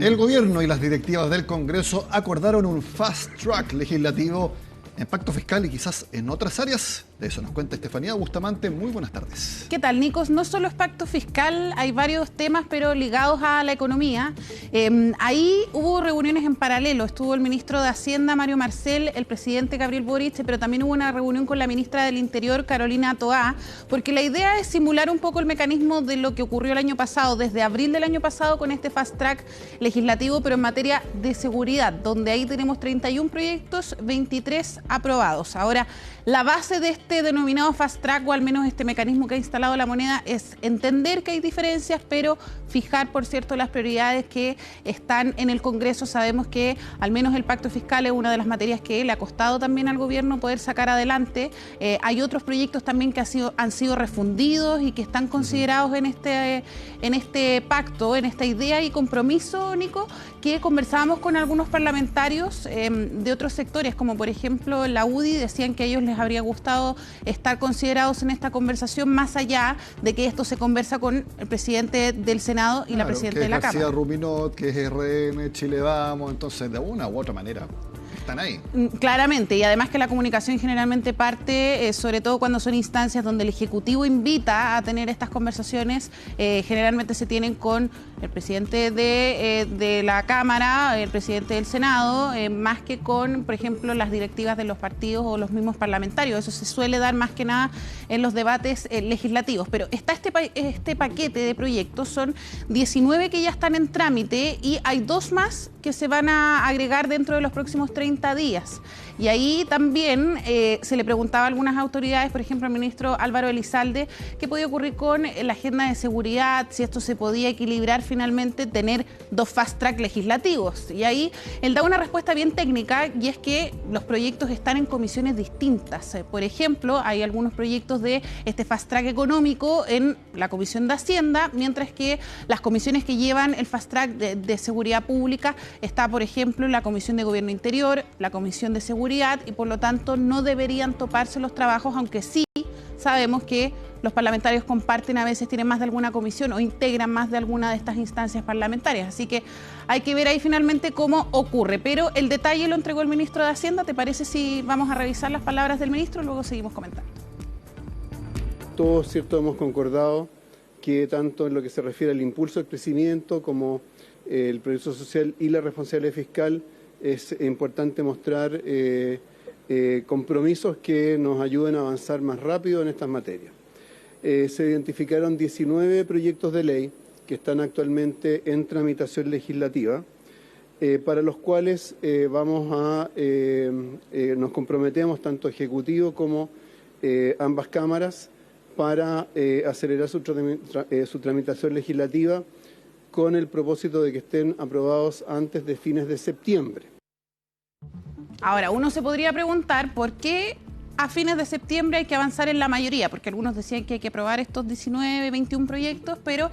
El gobierno y las directivas del Congreso acordaron un fast track legislativo en pacto fiscal y quizás en otras áreas. De eso nos cuenta Estefanía Bustamante. Muy buenas tardes. ¿Qué tal, Nicos? No solo es pacto fiscal, hay varios temas, pero ligados a la economía. Ahí hubo reuniones en paralelo. Estuvo el ministro de Hacienda, Mario Marcel, el presidente Gabriel Boric, pero también hubo una reunión con la ministra del Interior, Carolina Toá, porque la idea es simular un poco el mecanismo de lo que ocurrió el año pasado, desde abril del año pasado, con este fast track legislativo, pero en materia de seguridad, donde ahí tenemos 31 proyectos, 23 aprobados. Ahora, la base de este denominado fast track, o al menos este mecanismo que ha instalado la moneda, es entender que hay diferencias, pero fijar, por cierto, las prioridades que están en el Congreso. Sabemos que al menos el pacto fiscal es una de las materias que le ha costado también al gobierno poder sacar adelante. Hay otros proyectos también que han sido refundidos y que están considerados en este pacto, en esta idea y compromiso, Nico, que conversábamos con algunos parlamentarios de otros sectores, como por ejemplo la UDI. Decían que a ellos les habría gustado estar considerados en esta conversación, más allá de que esto se conversa con el presidente del Senado y la presidenta de la Cámara. García Ruminot, que es RN, Chile Vamos, entonces de una u otra manera están ahí. Claramente, y además que la comunicación generalmente parte, sobre todo cuando son instancias donde el Ejecutivo invita a tener estas conversaciones, generalmente se tienen con el presidente de la Cámara, el presidente del Senado, más que con, por ejemplo, las directivas de los partidos o los mismos parlamentarios. Eso se suele dar más que nada en los debates legislativos. Pero está este paquete de proyectos, son 19 que ya están en trámite y hay 2 más que se van a agregar dentro de los próximos 30 días. Y ahí también se le preguntaba a algunas autoridades, por ejemplo al ministro Álvaro Elizalde, qué podía ocurrir con la agenda de seguridad, si esto se podía equilibrar finalmente, tener 2 fast track legislativos. Y ahí él da una respuesta bien técnica, y es que los proyectos están en comisiones distintas. Por ejemplo, hay algunos proyectos de este fast track económico en la Comisión de Hacienda, mientras que las comisiones que llevan el fast track de seguridad pública está, por ejemplo, en la Comisión de Gobierno Interior, la Comisión de Seguridad, y por lo tanto no deberían toparse los trabajos, aunque sí sabemos que los parlamentarios comparten, a veces tienen más de alguna comisión o integran más de alguna de estas instancias parlamentarias. Así que hay que ver ahí finalmente cómo ocurre. Pero el detalle lo entregó el ministro de Hacienda. ¿Te parece si vamos a revisar las palabras del ministro? Luego seguimos comentando. Todos, cierto, hemos concordado que tanto en lo que se refiere al impulso del crecimiento como el progreso social y la responsabilidad fiscal, es importante mostrar compromisos que nos ayuden a avanzar más rápido en estas materias. Se identificaron 19 proyectos de ley que están actualmente en tramitación legislativa, para los cuales nos comprometemos tanto Ejecutivo como ambas cámaras para acelerar su tramitación legislativa, con el propósito de que estén aprobados antes de fines de septiembre. Ahora, uno se podría preguntar por qué a fines de septiembre hay que avanzar en la mayoría, porque algunos decían que hay que aprobar estos 19, 21 proyectos, pero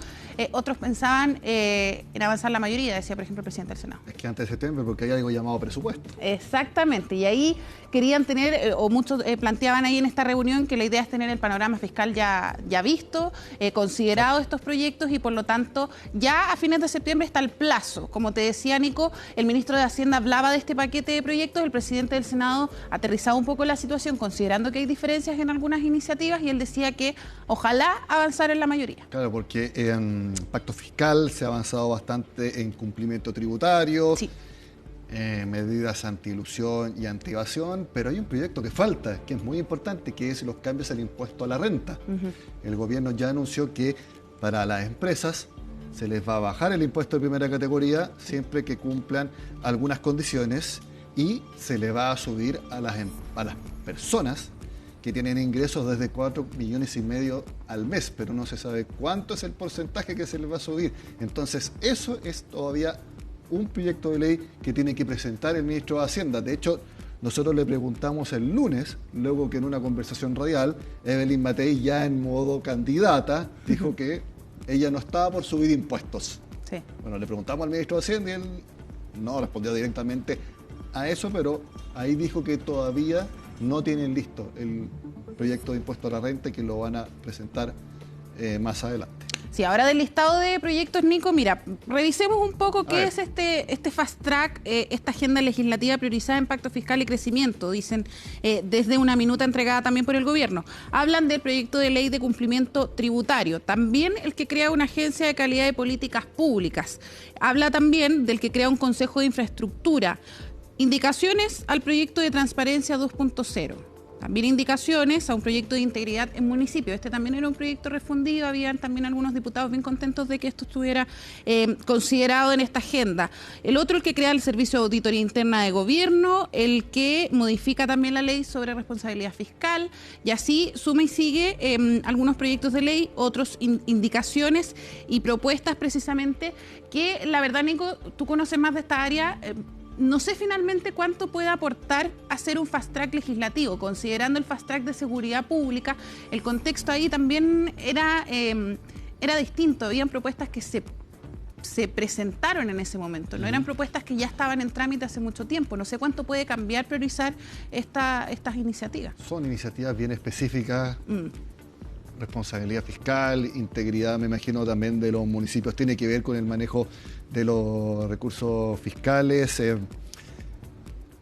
otros pensaban en avanzar la mayoría, decía por ejemplo el presidente del Senado. Es que antes de septiembre, porque hay algo llamado presupuesto. Exactamente, y ahí querían tener, o muchos planteaban ahí en esta reunión, que la idea es tener el panorama fiscal ya visto, considerado estos proyectos, y por lo tanto ya a fines de septiembre está el plazo. Como te decía, Nico, el ministro de Hacienda hablaba de este paquete de proyectos, el presidente del Senado aterrizaba un poco la situación, considerando que hay diferencias en algunas iniciativas, y él decía que ojalá avanzar en la mayoría. Claro, porque en pacto fiscal se ha avanzado bastante en cumplimiento tributario, sí, medidas anti-ilusión y anti-evasión, pero hay un proyecto que falta, que es muy importante, que es los cambios al impuesto a la renta. El gobierno ya anunció que para las empresas se les va a bajar el impuesto de primera categoría siempre que cumplan algunas condiciones, y se le va a subir a las personas que tienen ingresos desde 4,5 millones al mes, pero no se sabe cuánto es el porcentaje que se les va a subir. Entonces, eso es todavía un proyecto de ley que tiene que presentar el ministro de Hacienda. De hecho, nosotros le preguntamos el lunes, luego que en una conversación radial, Evelyn Matei, ya en modo candidata, dijo que ella no estaba por subir impuestos. Sí. Bueno, le preguntamos al ministro de Hacienda y él no respondió directamente a eso, pero ahí dijo que todavía no tienen listo el proyecto de impuesto a la renta y que lo van a presentar más adelante. Sí, ahora del listado de proyectos, Nico, mira, revisemos un poco qué es este fast track, esta agenda legislativa priorizada en pacto fiscal y crecimiento, dicen desde una minuta entregada también por el gobierno. Hablan del proyecto de ley de cumplimiento tributario, también el que crea una agencia de calidad de políticas públicas. Habla también del que crea un consejo de infraestructura. Indicaciones al proyecto de transparencia 2.0. También indicaciones a un proyecto de integridad en municipios. Este también era un proyecto refundido. Habían también algunos diputados bien contentos de que esto estuviera considerado en esta agenda. El otro, el que crea el Servicio de Auditoría Interna de Gobierno, el que modifica también la ley sobre responsabilidad fiscal, y así suma y sigue algunos proyectos de ley, otros indicaciones y propuestas precisamente que, la verdad, Nico, tú conoces más de esta área. No sé finalmente cuánto puede aportar hacer un fast track legislativo, considerando el fast track de seguridad pública. El contexto ahí también era distinto. Habían propuestas que se presentaron en ese momento, no eran propuestas que ya estaban en trámite hace mucho tiempo. No sé cuánto puede cambiar, priorizar estas iniciativas. Son iniciativas bien específicas. Responsabilidad fiscal, integridad, me imagino, también de los municipios, tiene que ver con el manejo de los recursos fiscales.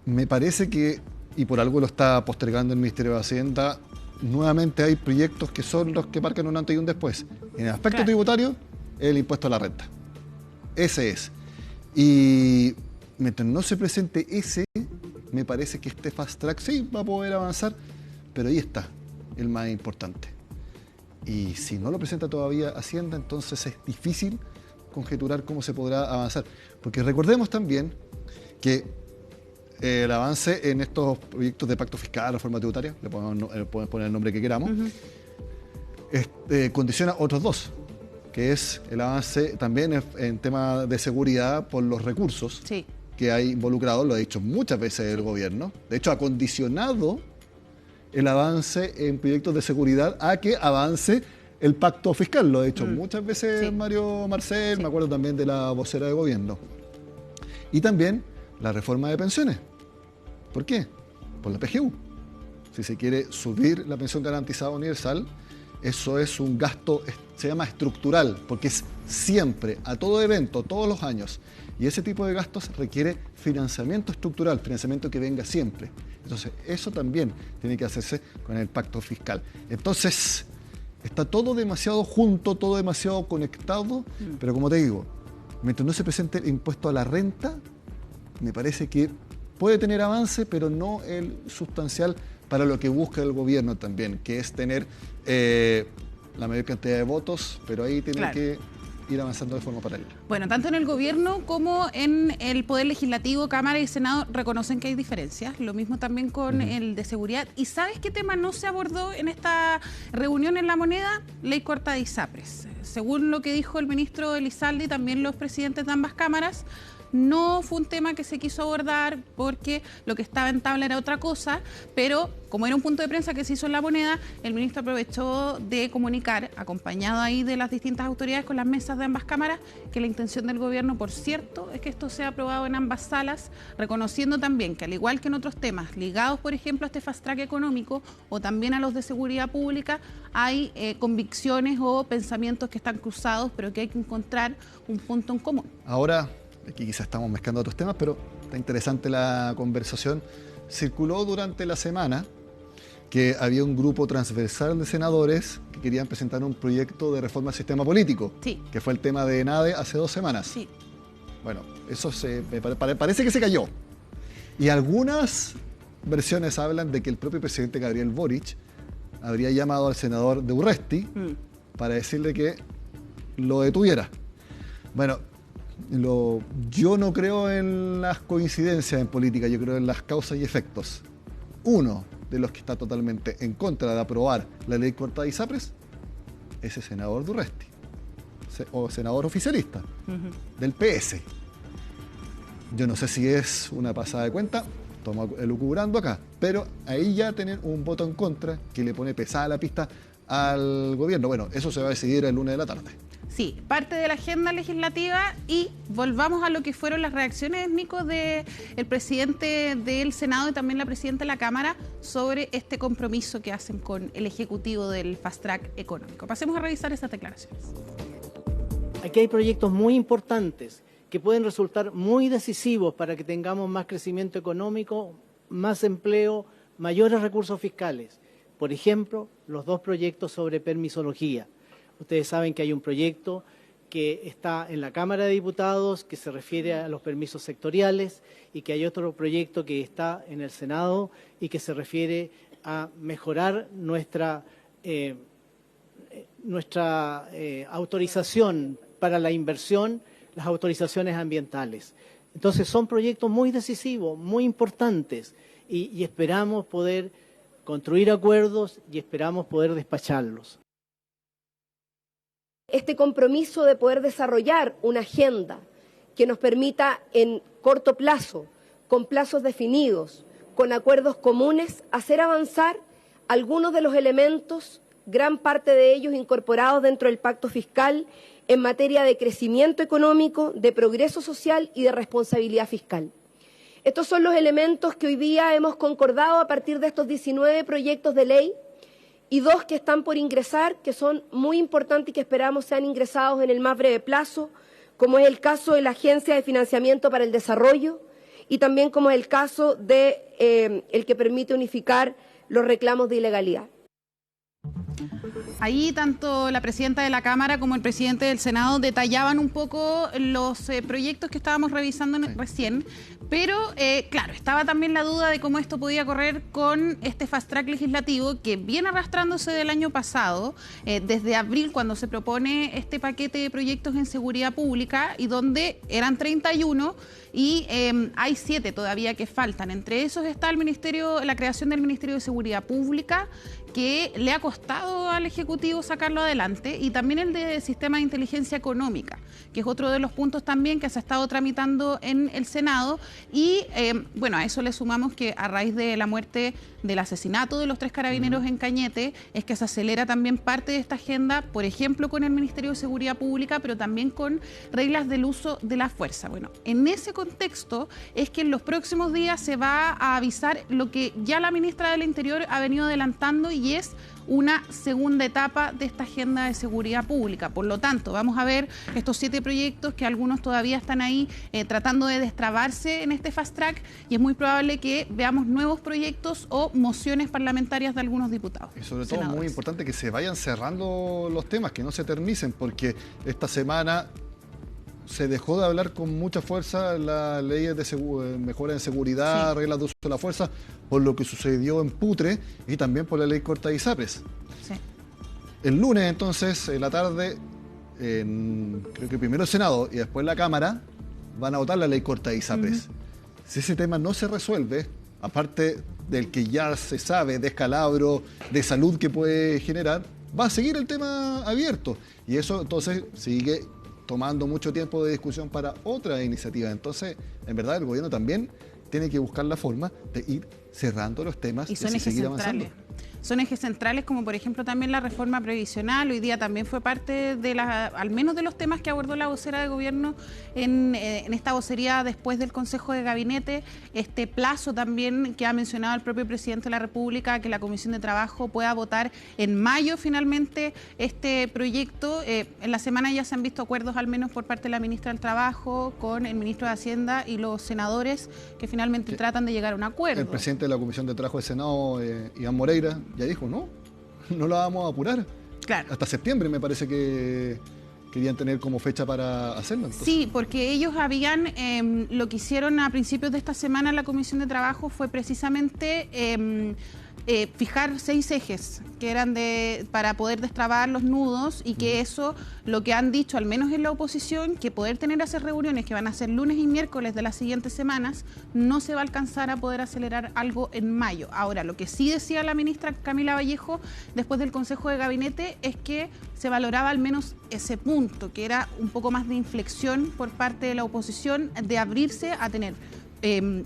Me parece que, y por algo lo está postergando el Ministerio de Hacienda, nuevamente hay proyectos que son los que marcan un antes y un después. En el aspecto tributario, el impuesto a la renta. Ese es. Y mientras no se presente ese, me parece que este fast track sí va a poder avanzar, pero ahí está, el más importante. Y si no lo presenta todavía Hacienda, entonces es difícil conjeturar cómo se podrá avanzar. Porque recordemos también que el avance en estos proyectos de pacto fiscal, reforma tributaria, le podemos poner el nombre que queramos, condiciona otros dos, que es el avance también en tema de seguridad por los recursos que hay involucrados, lo ha dicho muchas veces el gobierno. De hecho, ha condicionado el avance en proyectos de seguridad a que avance el pacto fiscal. Lo ha dicho muchas veces Mario Marcel, me acuerdo también de la vocera de gobierno. Y también la reforma de pensiones. ¿Por qué? Por la PGU. Si se quiere subir la pensión garantizada universal, eso es un gasto, se llama estructural, porque es siempre, a todo evento, todos los años. Y ese tipo de gastos requiere financiamiento estructural, financiamiento que venga siempre. Entonces, eso también tiene que hacerse con el pacto fiscal. Entonces, está todo demasiado junto, todo demasiado conectado, pero como te digo, mientras no se presente el impuesto a la renta, me parece que puede tener avance, pero no el sustancial para lo que busca el gobierno también, que es tener la mayor cantidad de votos, pero ahí tiene que ir avanzando de forma paralela. Bueno, tanto en el gobierno como en el Poder Legislativo, Cámara y Senado reconocen que hay diferencias. Lo mismo también con el de seguridad. ¿Y sabes qué tema no se abordó en esta reunión en La Moneda? Ley corta de ISAPRES. Según lo que dijo el ministro Elizalde y también los presidentes de ambas cámaras, no fue un tema que se quiso abordar porque lo que estaba en tabla era otra cosa, pero como era un punto de prensa que se hizo en La Moneda, el ministro aprovechó de comunicar, acompañado ahí de las distintas autoridades con las mesas de ambas cámaras, que la intención del gobierno, por cierto, es que esto sea aprobado en ambas salas, reconociendo también que al igual que en otros temas ligados, por ejemplo, a este fast track económico o también a los de seguridad pública, hay convicciones o pensamientos que están cruzados, pero que hay que encontrar un punto en común. Ahora, aquí quizás estamos mezclando otros temas, pero está interesante la conversación. Circuló durante la semana que había un grupo transversal de senadores que querían presentar un proyecto de reforma al sistema político, que fue el tema de ENADE hace 2 semanas. Bueno, eso parece que se cayó. Y algunas versiones hablan de que el propio presidente Gabriel Boric habría llamado al senador de Urresti para decirle que lo detuviera. Bueno, yo no creo en las coincidencias en política, yo creo en las causas y efectos. Uno de los que está totalmente en contra de aprobar la ley corta de ISAPRES es el senador Urresti, o senador oficialista del PS. Yo no sé si es una pasada de cuenta, estamos elucubrando acá, pero ahí ya tener un voto en contra que le pone pesada la pista al gobierno. Bueno, eso se va a decidir el lunes de la tarde. Sí, parte de la agenda legislativa. Y volvamos a lo que fueron las reacciones, Nico, del presidente del Senado y también la presidenta de la Cámara sobre este compromiso que hacen con el Ejecutivo del Fast Track económico. Pasemos a revisar esas declaraciones. Aquí hay proyectos muy importantes que pueden resultar muy decisivos para que tengamos más crecimiento económico, más empleo, mayores recursos fiscales. Por ejemplo, los 2 proyectos sobre permisología. Ustedes saben que hay un proyecto que está en la Cámara de Diputados que se refiere a los permisos sectoriales y que hay otro proyecto que está en el Senado y que se refiere a mejorar nuestra autorización para la inversión, las autorizaciones ambientales. Entonces son proyectos muy decisivos, muy importantes y esperamos poder construir acuerdos y esperamos poder despacharlos. Este compromiso de poder desarrollar una agenda que nos permita en corto plazo, con plazos definidos, con acuerdos comunes, hacer avanzar algunos de los elementos, gran parte de ellos incorporados dentro del pacto fiscal, en materia de crecimiento económico, de progreso social y de responsabilidad fiscal. Estos son los elementos que hoy día hemos concordado a partir de estos 19 proyectos de ley y 2 que están por ingresar, que son muy importantes y que esperamos sean ingresados en el más breve plazo, como es el caso de la Agencia de Financiamiento para el Desarrollo y también como es el caso de el que permite unificar los reclamos de ilegalidad. Ahí tanto la presidenta de la Cámara como el presidente del Senado detallaban un poco los proyectos que estábamos revisando recién, pero claro, estaba también la duda de cómo esto podía correr con este fast track legislativo que viene arrastrándose del año pasado, desde abril cuando se propone este paquete de proyectos en seguridad pública y donde eran 31 y hay 7 todavía que faltan. Entre esos está la creación del Ministerio de Seguridad Pública, que le ha costado al Ejecutivo sacarlo adelante, y también el de Sistema de Inteligencia Económica, que es otro de los puntos también que se ha estado tramitando en el Senado. Y bueno, a eso le sumamos que a raíz de la muerte, del asesinato de los 3 carabineros en Cañete, es que se acelera también parte de esta agenda, por ejemplo, con el Ministerio de Seguridad Pública, pero también con reglas del uso de la fuerza. Bueno, en ese contexto es que en los próximos días se va a avisar lo que ya la ministra del Interior ha venido adelantando, y es una segunda etapa de esta agenda de seguridad pública. Por lo tanto, vamos a ver estos 7 proyectos que algunos todavía están ahí tratando de destrabarse en este fast track, y es muy probable que veamos nuevos proyectos o mociones parlamentarias de algunos diputados. Y sobre todo muy importante que se vayan cerrando los temas, que no se eternicen, porque esta semana se dejó de hablar con mucha fuerza las leyes de mejora en seguridad, sí, reglas de uso de la fuerza, por lo que sucedió en Putre y también por la ley corta de ISAPRES. Sí. El lunes, entonces, en la tarde, creo que primero el Senado y después la Cámara van a votar la ley corta de ISAPRES. Si ese tema no se resuelve, aparte del que ya se sabe, descalabro, de salud que puede generar, va a seguir el tema abierto. Y eso entonces sigue tomando mucho tiempo de discusión para otra iniciativa. Entonces, en verdad, el gobierno también tiene que buscar la forma de ir cerrando los temas y seguir avanzando. Son ejes centrales, como por ejemplo también la reforma previsional. Hoy día también fue parte de al menos de los temas que abordó la vocera de gobierno en esta vocería después del Consejo de Gabinete. Este plazo también que ha mencionado el propio presidente de la República, que la Comisión de Trabajo pueda votar en mayo finalmente este proyecto. En la semana ya se han visto acuerdos, al menos por parte de la ministra del Trabajo, con el ministro de Hacienda y los senadores, que finalmente tratan de llegar a un acuerdo. El presidente de la Comisión de Trabajo del Senado, Iván Moreira, ya dijo, no la vamos a apurar. Claro. Hasta septiembre me parece que querían tener como fecha para hacerlo. Entonces. Sí, porque ellos habían, lo que hicieron a principios de esta semana en la Comisión de Trabajo fue precisamente fijar 6 ejes que eran para poder destrabar los nudos, y que eso, lo que han dicho, al menos en la oposición, que poder tener esas reuniones que van a ser lunes y miércoles de las siguientes semanas, no se va a alcanzar a poder acelerar algo en mayo. Ahora, lo que sí decía la ministra Camila Vallejo después del Consejo de Gabinete es que se valoraba al menos ese punto, que era un poco más de inflexión por parte de la oposición, de abrirse a tener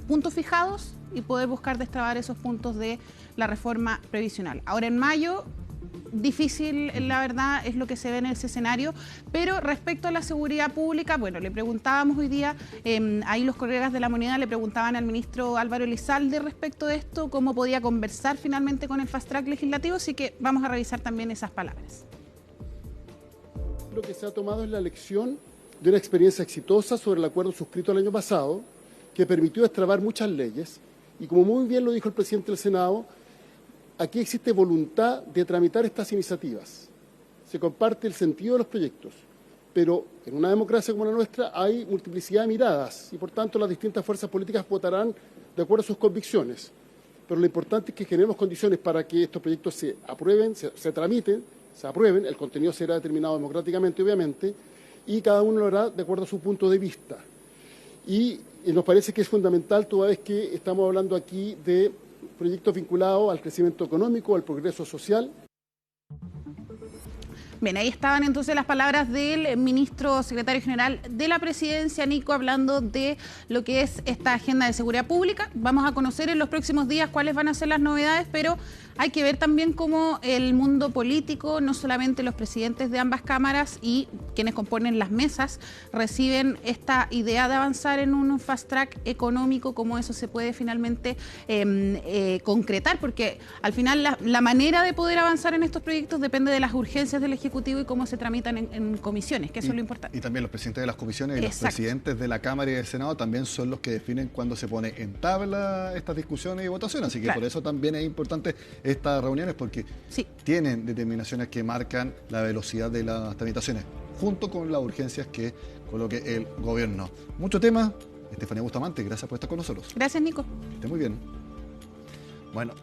puntos fijados y poder buscar destrabar esos puntos de la reforma previsional. Ahora en mayo, difícil, la verdad, es lo que se ve en ese escenario. Pero respecto a la seguridad pública, bueno, le preguntábamos hoy día, ahí los colegas de La Moneda le preguntaban al ministro Álvaro Elizalde respecto de esto, cómo podía conversar finalmente con el fast track legislativo, así que vamos a revisar también esas palabras. Lo que se ha tomado es la lección de una experiencia exitosa sobre el acuerdo suscrito el año pasado, que permitió destrabar muchas leyes, y como muy bien lo dijo el presidente del Senado, aquí existe voluntad de tramitar estas iniciativas. Se comparte el sentido de los proyectos, pero en una democracia como la nuestra hay multiplicidad de miradas y por tanto las distintas fuerzas políticas votarán de acuerdo a sus convicciones. Pero lo importante es que generemos condiciones para que estos proyectos se aprueben, se tramiten, se aprueben, el contenido será determinado democráticamente, obviamente, y cada uno lo hará de acuerdo a su punto de vista. Y nos parece que es fundamental, toda vez que estamos hablando aquí de proyectos vinculados al crecimiento económico, al progreso social. Bien, ahí estaban entonces las palabras del ministro secretario general de la Presidencia, Nico, hablando de lo que es esta agenda de seguridad pública. Vamos a conocer en los próximos días cuáles van a ser las novedades, pero hay que ver también cómo el mundo político, no solamente los presidentes de ambas cámaras y quienes componen las mesas, reciben esta idea de avanzar en un fast track económico, cómo eso se puede finalmente concretar, porque al final la manera de poder avanzar en estos proyectos depende de las urgencias del Ejecutivo y cómo se tramitan en comisiones, que eso es lo importante. Y también los presidentes de las comisiones y los presidentes de la Cámara y del Senado también son los que definen cuándo se pone en tabla estas discusiones y votaciones, así que por eso también es importante estas reuniones, porque tienen determinaciones que marcan la velocidad de las tramitaciones, junto con las urgencias que coloque el gobierno. Mucho tema. Estefanía Bustamante, gracias por estar con nosotros. Gracias, Nico. Que esté muy bien. Bueno.